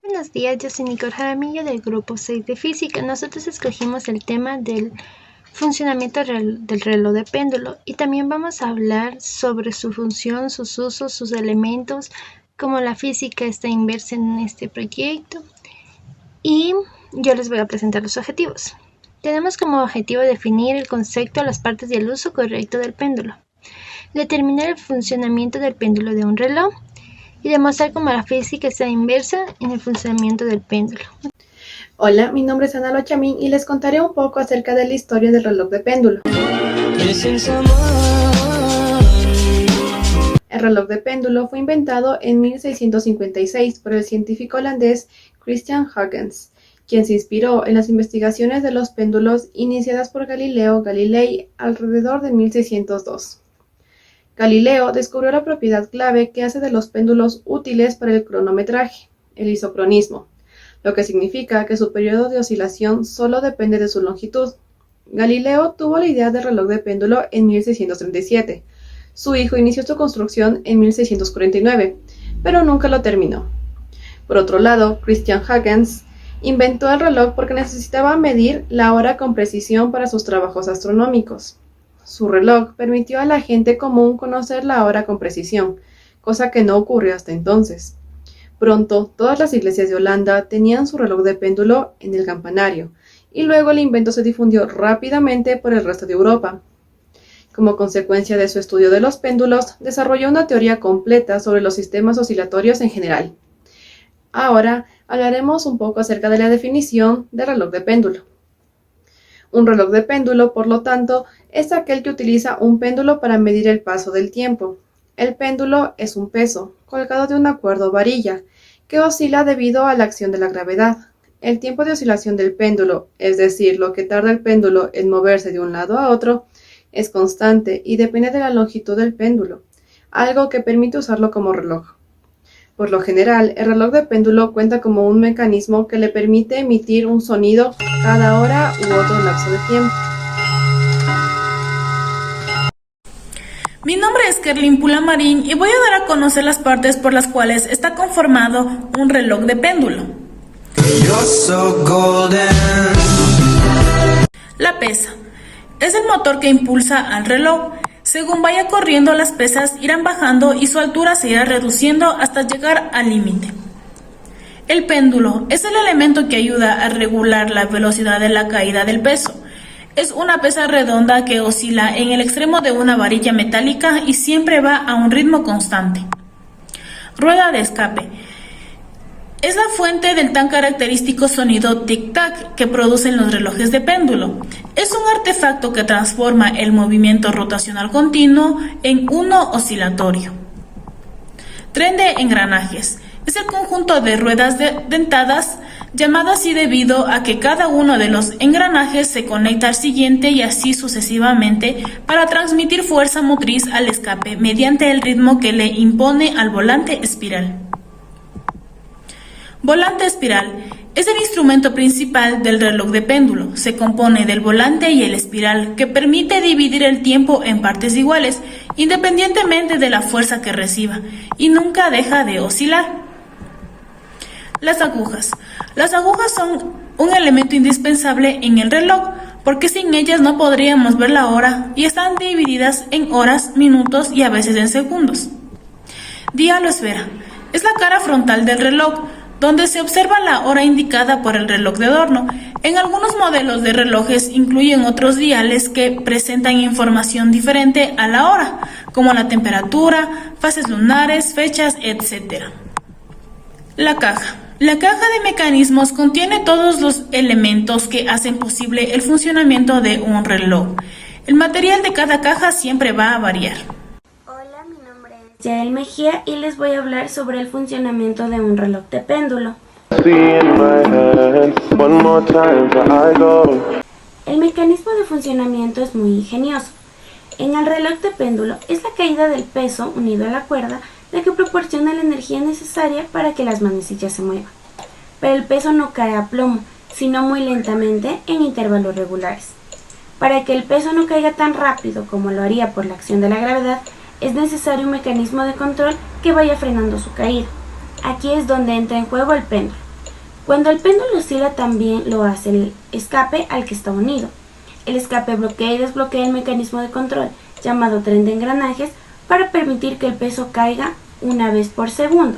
Buenos días, yo soy Nicole Jaramillo del grupo 6 de Física. Nosotros escogimos el tema del funcionamiento del reloj de péndulo y también vamos a hablar sobre su función, sus usos, sus elementos, cómo la física está inversa en este proyecto, y yo les voy a presentar los objetivos. Tenemos como objetivo definir el concepto, las partes y el uso correcto del péndulo, determinar el funcionamiento del péndulo de un reloj y demostrar cómo la física está inversa en el funcionamiento del péndulo. Hola, mi nombre es Ana Lochamín y les contaré un poco acerca de la historia del reloj de péndulo. El reloj de péndulo fue inventado en 1656 por el científico holandés Christian Huygens, quien se inspiró en las investigaciones de los péndulos iniciadas por Galileo Galilei alrededor de 1602. Galileo descubrió la propiedad clave que hace de los péndulos útiles para el cronometraje, el isocronismo, lo que significa que su periodo de oscilación solo depende de su longitud. Galileo tuvo la idea del reloj de péndulo en 1637. Su hijo inició su construcción en 1649, pero nunca lo terminó. Por otro lado, Christian Huygens inventó el reloj porque necesitaba medir la hora con precisión para sus trabajos astronómicos. Su reloj permitió a la gente común conocer la hora con precisión, cosa que no ocurrió hasta entonces. Pronto, todas las iglesias de Holanda tenían su reloj de péndulo en el campanario, y luego el invento se difundió rápidamente por el resto de Europa. Como consecuencia de su estudio de los péndulos, desarrolló una teoría completa sobre los sistemas oscilatorios en general. Ahora hablaremos un poco acerca de la definición de reloj de péndulo. Un reloj de péndulo, por lo tanto, es aquel que utiliza un péndulo para medir el paso del tiempo. El péndulo es un peso, colgado de una cuerda o varilla, que oscila debido a la acción de la gravedad. El tiempo de oscilación del péndulo, es decir, lo que tarda el péndulo en moverse de un lado a otro, es constante y depende de la longitud del péndulo, algo que permite usarlo como reloj. Por lo general, el reloj de péndulo cuenta como un mecanismo que le permite emitir un sonido cada hora u otro lapso de tiempo. Mi nombre es Kerlin Pulamarín y voy a dar a conocer las partes por las cuales está conformado un reloj de péndulo. La pesa es el motor que impulsa al reloj. Según vaya corriendo, las pesas irán bajando y su altura se irá reduciendo hasta llegar al límite. El péndulo es el elemento que ayuda a regular la velocidad de la caída del peso. Es una pesa redonda que oscila en el extremo de una varilla metálica y siempre va a un ritmo constante. Rueda de escape es la fuente del tan característico sonido tic-tac que producen los relojes de péndulo. Es un artefacto que transforma el movimiento rotacional continuo en uno oscilatorio. Tren de engranajes es el conjunto de ruedas dentadas, llamado así debido a que cada uno de los engranajes se conecta al siguiente y así sucesivamente para transmitir fuerza motriz al escape mediante el ritmo que le impone al volante espiral. Volante espiral es el instrumento principal del reloj de péndulo. Se compone del volante y el espiral, que permite dividir el tiempo en partes iguales, independientemente de la fuerza que reciba, y nunca deja de oscilar. Las agujas. Las agujas son un elemento indispensable en el reloj, porque sin ellas no podríamos ver la hora, y están divididas en horas, minutos y a veces en segundos. Dial-esfera es la cara frontal del reloj, donde se observa la hora indicada por el reloj de adorno. En algunos modelos de relojes incluyen otros diales que presentan información diferente a la hora, como la temperatura, fases lunares, fechas, etc. La caja. La caja de mecanismos contiene todos los elementos que hacen posible el funcionamiento de un reloj. El material de cada caja siempre va a variar. Hola, mi nombre es Yael Mejía y les voy a hablar sobre el funcionamiento de un reloj de péndulo. El mecanismo de funcionamiento es muy ingenioso. En el reloj de péndulo es la caída del peso unido a la cuerda la que proporciona la energía necesaria para que las manecillas se muevan. Pero el peso no cae a plomo, sino muy lentamente en intervalos regulares. Para que el peso no caiga tan rápido como lo haría por la acción de la gravedad, es necesario un mecanismo de control que vaya frenando su caída. Aquí es donde entra en juego el péndulo. Cuando el péndulo oscila también lo hace el escape al que está unido. El escape bloquea y desbloquea el mecanismo de control, llamado tren de engranajes, para permitir que el peso caiga una vez por segundo.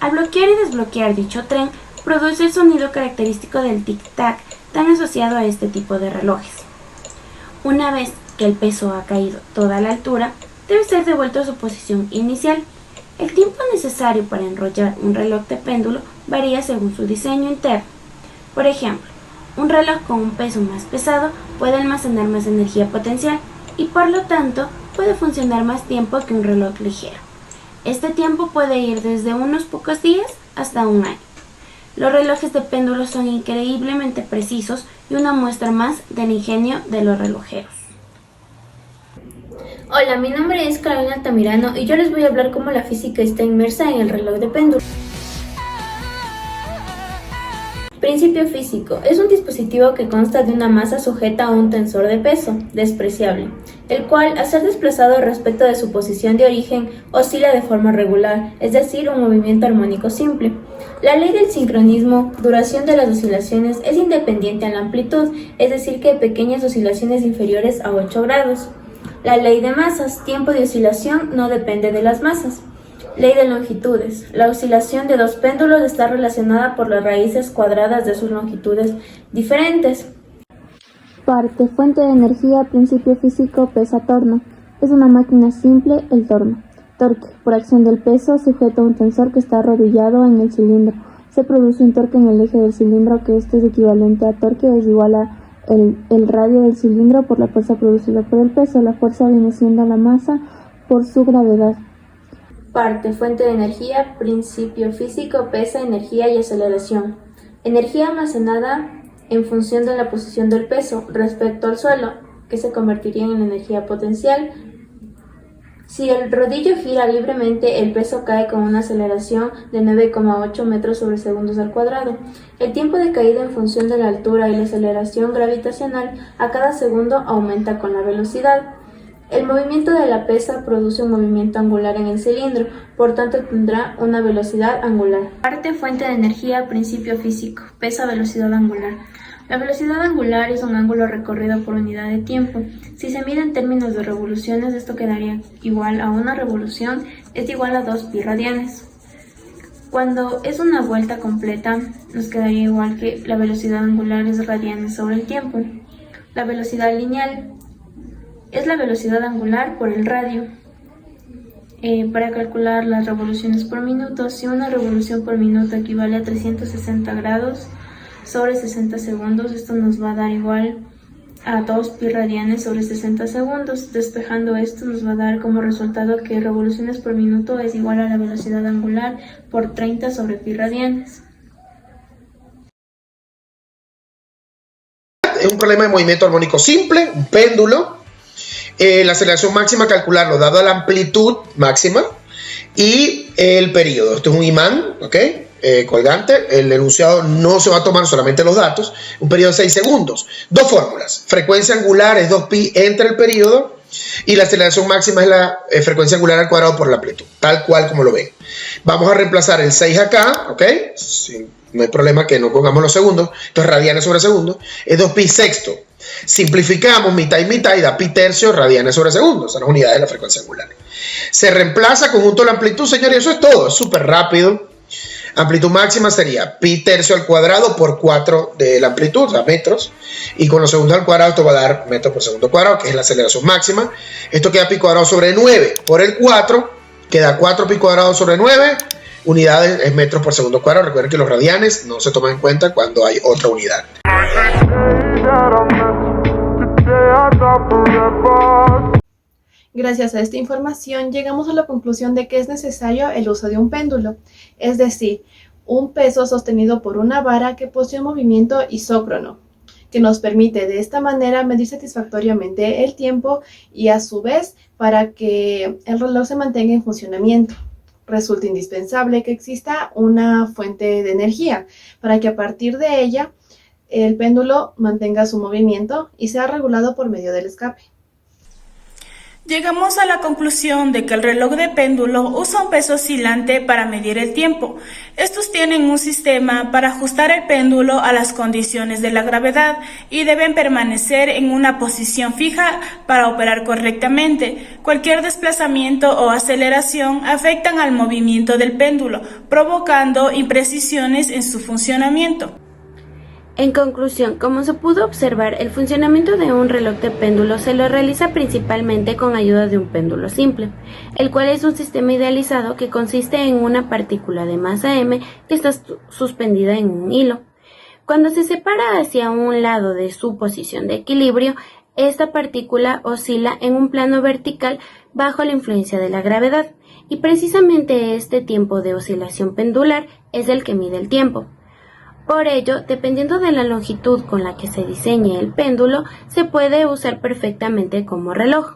Al bloquear y desbloquear dicho tren, produce el sonido característico del tic-tac tan asociado a este tipo de relojes. Una vez que el peso ha caído toda la altura, debe ser devuelto a su posición inicial. El tiempo necesario para enrollar un reloj de péndulo varía según su diseño interno. Por ejemplo, un reloj con un peso más pesado puede almacenar más energía potencial y por lo tanto puede funcionar más tiempo que un reloj ligero. Este tiempo puede ir desde unos pocos días hasta un año. Los relojes de péndulo son increíblemente precisos y una muestra más del ingenio de los relojeros. Hola, mi nombre es Carolina Altamirano y yo les voy a hablar cómo la física está inmersa en el reloj de péndulo. Principio físico. Es un dispositivo que consta de una masa sujeta a un tensor de peso, despreciable, el cual, al ser desplazado respecto de su posición de origen, oscila de forma regular, es decir, un movimiento armónico simple. La ley del sincronismo, duración de las oscilaciones, es independiente a la amplitud, es decir, que hay pequeñas oscilaciones inferiores a 8 grados. La ley de masas, tiempo de oscilación, no depende de las masas. Ley de longitudes. La oscilación de dos péndulos está relacionada por las raíces cuadradas de sus longitudes diferentes. Parte, fuente de energía, principio físico, pesa, torno. Es una máquina simple, el torno. Torque, por acción del peso, sujeto a un tensor que está arrodillado en el cilindro. Se produce un torque en el eje del cilindro, que este es equivalente a torque, es igual a el radio del cilindro por la fuerza producida por el peso. La fuerza viene siendo la masa por su gravedad. Parte, fuente de energía, principio físico, pesa, energía y aceleración. Energía almacenada en función de la posición del peso respecto al suelo, que se convertiría en energía potencial. Si el rodillo gira libremente, el peso cae con una aceleración de 9,8 metros sobre segundos al cuadrado. El tiempo de caída en función de la altura y la aceleración gravitacional a cada segundo aumenta con la velocidad. El movimiento de la pesa produce un movimiento angular en el cilindro, por tanto tendrá una velocidad angular. Parte, fuente de energía, principio físico, pesa, velocidad angular. La velocidad angular es un ángulo recorrido por unidad de tiempo. Si se mide en términos de revoluciones, esto quedaría igual a una revolución es igual a 2 pi radianes. Cuando es una vuelta completa, nos quedaría igual que la velocidad angular es radianes sobre el tiempo. La velocidad lineal es la velocidad angular por el radio. Para calcular las revoluciones por minuto, si una revolución por minuto equivale a 360 grados sobre 60 segundos, esto nos va a dar igual a 2 pi radianes sobre 60 segundos. Despejando esto nos va a dar como resultado que revoluciones por minuto es igual a la velocidad angular por 30 sobre pi radianes. Es un problema de movimiento armónico simple, un péndulo. La aceleración máxima calcularlo dado la amplitud máxima y el periodo. Esto es un imán, ¿ok? Colgante. El enunciado no se va a tomar solamente los datos. Un periodo de 6 segundos. Dos fórmulas. Frecuencia angular es 2pi entre el periodo y la aceleración máxima es la frecuencia angular al cuadrado por la amplitud. Tal cual como lo ven. Vamos a reemplazar el 6 acá, ¿ok? No hay problema que no pongamos los segundos. Entonces radianes sobre segundo es 2pi sexto. Simplificamos mitad y mitad y da pi tercio radianes sobre segundo. Son las unidades de la frecuencia angular. Se reemplaza conjunto de la amplitud, señores, y eso es todo. Es súper rápido. Amplitud máxima sería pi tercio al cuadrado por 4 de la amplitud, o sea, metros. Y con los segundos al cuadrado esto va a dar metros por segundo cuadrado, que es la aceleración máxima. Esto queda pi cuadrado sobre 9 por el 4. Queda 4 pi cuadrado sobre 9. Unidades es metros por segundo cuadrado. Recuerden que los radianes no se toman en cuenta cuando hay otra unidad. Gracias a esta información llegamos a la conclusión de que es necesario el uso de un péndulo, es decir, un peso sostenido por una vara que posee un movimiento isócrono, que nos permite de esta manera medir satisfactoriamente el tiempo y a su vez para que el reloj se mantenga en funcionamiento. Resulta indispensable que exista una fuente de energía para que a partir de ella el péndulo mantenga su movimiento y sea regulado por medio del escape. Llegamos a la conclusión de que el reloj de péndulo usa un peso oscilante para medir el tiempo. Estos tienen un sistema para ajustar el péndulo a las condiciones de la gravedad y deben permanecer en una posición fija para operar correctamente. Cualquier desplazamiento o aceleración afectan al movimiento del péndulo, provocando imprecisiones en su funcionamiento. En conclusión, como se pudo observar, el funcionamiento de un reloj de péndulo se lo realiza principalmente con ayuda de un péndulo simple, el cual es un sistema idealizado que consiste en una partícula de masa m que está suspendida en un hilo. Cuando se separa hacia un lado de su posición de equilibrio, esta partícula oscila en un plano vertical bajo la influencia de la gravedad, y precisamente este tiempo de oscilación pendular es el que mide el tiempo. Por ello, dependiendo de la longitud con la que se diseñe el péndulo, se puede usar perfectamente como reloj.